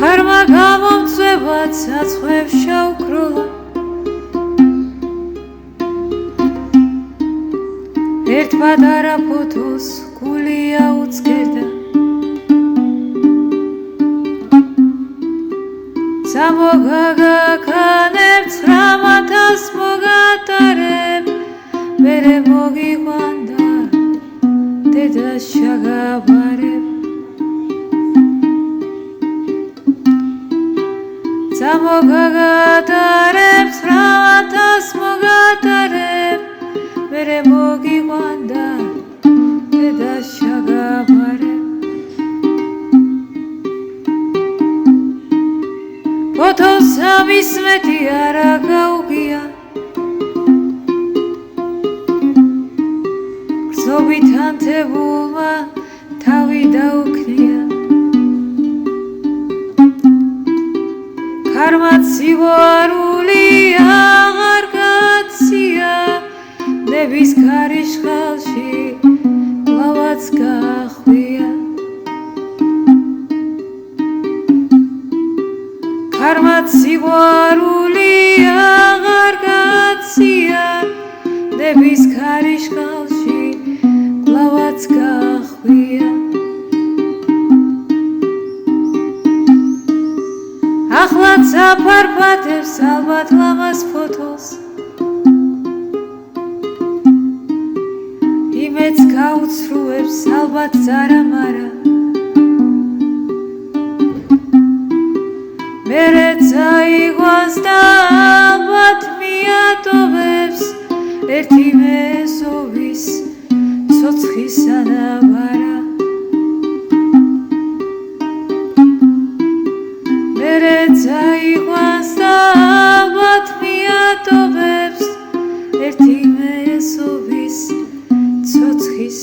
ქარმა გამომწვევად საცხოებს შავქროლა ერთ პატარა ფოთოს გულია უცქერდა სამოგაგაკანებ 900 მოგატარებ მერე მოგიყვანდა დედას შაგაბარებ სამოგაგატარებ 900 მოგატარებ მერე მოგიყვანდა დედას შაგაბარებ ფოთოს 13 არა გაუგია გრძნობით ანთებულმა თავი დაუქნია ქარმა სიყვარული აღარ გაცია ნების ქარიშხალში კლავაც გახვია ქარმა სიყვარული აღარ გაცია ნების ქარიშხალში კლავაც გახვია ახლაც აფარფათებს ალბათ ლამას ფოთოს იმეც გაუცრუებს ალბათ ზარამარა მერე წაიყვანს და ალბათ მიატოვებს ერთი მესოვის ცოცხის ანაბარა მერე წაიყვანს და ალბათ მიატოვებს ერთი მესოვის ცოცხის